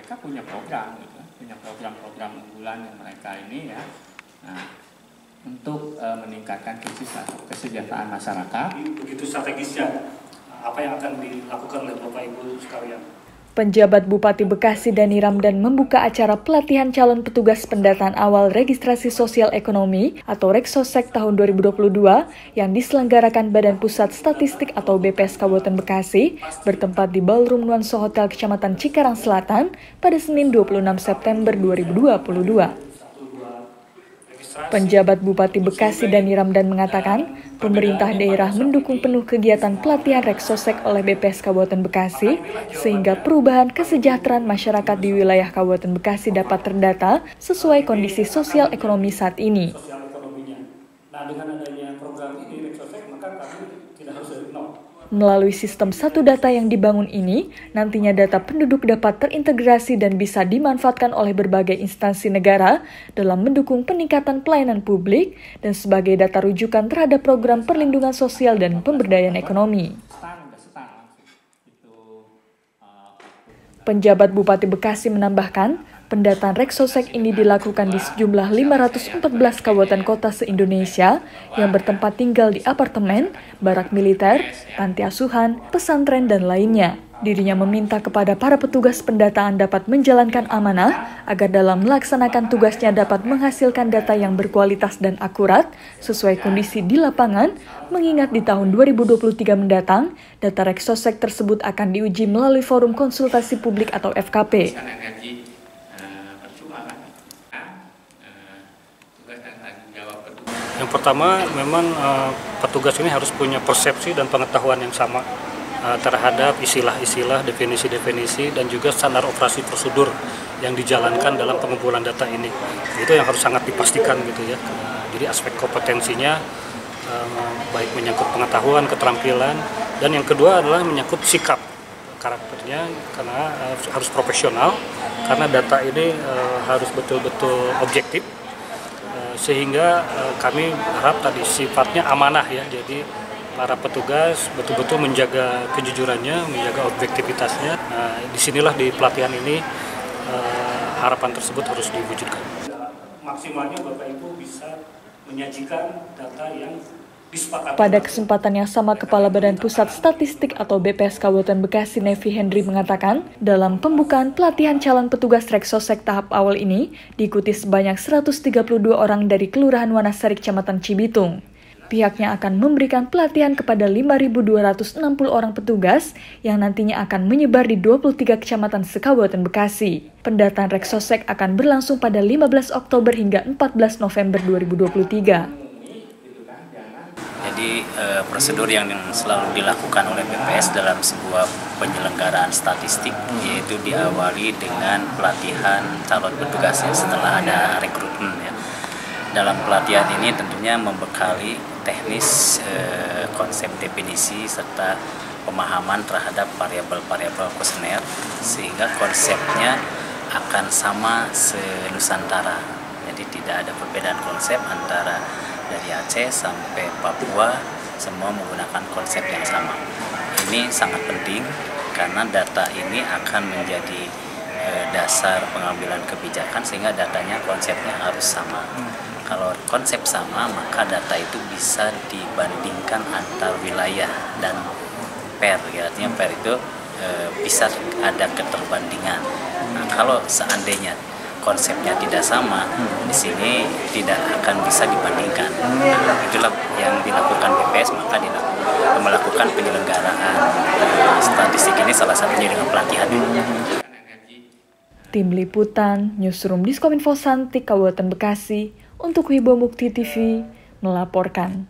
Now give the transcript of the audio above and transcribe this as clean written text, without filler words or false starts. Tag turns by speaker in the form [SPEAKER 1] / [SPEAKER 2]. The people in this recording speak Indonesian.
[SPEAKER 1] mereka punya program gitu, punya program-program unggulan yang mereka ini ya. Nah, untuk meningkatkan kesejahteraan masyarakat.
[SPEAKER 2] Begitu strategisnya, apa yang akan dilakukan oleh Bapak Ibu sekalian?
[SPEAKER 3] Penjabat Bupati Bekasi Dani Ramdan membuka acara pelatihan calon petugas pendataan awal registrasi sosial ekonomi atau Reksosek tahun 2022 yang diselenggarakan Badan Pusat Statistik atau BPS Kabupaten Bekasi bertempat di Ballroom Nuansa Hotel Kecamatan Cikarang Selatan pada Senin 26 September 2022. Penjabat Bupati Bekasi Dani Ramdan mengatakan, pemerintah daerah mendukung penuh kegiatan pelatihan Reksosek oleh BPS Kabupaten Bekasi, sehingga perubahan kesejahteraan masyarakat di wilayah Kabupaten Bekasi dapat terdata sesuai kondisi sosial ekonomi saat ini.
[SPEAKER 2] Nah, dengan adanya program ini Reksosek, maka kami tidak harus dari nol.
[SPEAKER 3] Melalui sistem satu data yang dibangun ini, nantinya data penduduk dapat terintegrasi dan bisa dimanfaatkan oleh berbagai instansi negara dalam mendukung peningkatan pelayanan publik dan sebagai data rujukan terhadap program perlindungan sosial dan pemberdayaan ekonomi. Penjabat Bupati Bekasi menambahkan, pendataan Reksosek ini dilakukan di sejumlah 514 kabupaten kota se-Indonesia yang bertempat tinggal di apartemen, barak militer, panti asuhan, pesantren, dan lainnya. Dirinya meminta kepada para petugas pendataan dapat menjalankan amanah agar dalam melaksanakan tugasnya dapat menghasilkan data yang berkualitas dan akurat sesuai kondisi di lapangan, mengingat di tahun 2023 mendatang, data Reksosek tersebut akan diuji melalui forum konsultasi publik atau FKP.
[SPEAKER 2] Yang pertama, memang petugas ini harus punya persepsi dan pengetahuan yang sama terhadap istilah-istilah, definisi-definisi, dan juga standar operasi prosedur yang dijalankan dalam pengumpulan data ini. Itu yang harus sangat dipastikan gitu ya. Jadi aspek kompetensinya baik menyangkut pengetahuan, keterampilan, dan yang kedua adalah menyangkut sikap karakternya, karena harus profesional, karena data ini harus betul-betul objektif. Sehingga kami harap tadi sifatnya amanah ya, jadi para petugas betul-betul menjaga kejujurannya, menjaga objektivitasnya. Disinilah di pelatihan ini harapan tersebut harus diwujudkan. Maksimalnya Bapak Ibu bisa menyajikan data yang disepakati.
[SPEAKER 3] Pada kesempatan yang sama, Kepala Badan Pusat Statistik atau BPS Kabupaten Bekasi Nevi Hendri mengatakan, dalam pembukaan pelatihan calon petugas Reksosek tahap awal ini diikuti sebanyak 132 orang dari Kelurahan Wanasari Kecamatan Cibitung. Pihaknya akan memberikan pelatihan kepada 5.260 orang petugas yang nantinya akan menyebar di 23 kecamatan se-Kabupaten Bekasi. Pendataan Reksosek akan berlangsung pada 15 Oktober hingga 14 November 2023.
[SPEAKER 4] Jadi prosedur yang selalu dilakukan oleh BPS dalam sebuah penyelenggaraan statistik, yaitu diawali dengan pelatihan calon petugasnya setelah ada rekrutmen ya. Dalam pelatihan ini tentunya membekali teknis, konsep definisi serta pemahaman terhadap variabel-variabel kuesioner, sehingga konsepnya akan sama se-Nusantara. Jadi tidak ada perbedaan konsep antara dari Aceh sampai Papua, semua menggunakan konsep yang sama. Ini sangat penting karena data ini akan menjadi dasar pengambilan kebijakan, sehingga datanya, konsepnya harus sama. Kalau konsep sama, maka data itu bisa dibandingkan antar wilayah dan PER. Artinya PER itu bisa ada keterbandingan. Nah, kalau seandainya konsepnya tidak sama, di sini tidak akan bisa dibandingkan. Nah, itulah yang dilakukan BPS, maka melakukan penyelenggaraan statistik ini salah satunya dengan pelatihan.
[SPEAKER 3] Tim Liputan, Newsroom Diskominfo Santik Kabupaten Bekasi, untuk Wibo Mukti TV, melaporkan.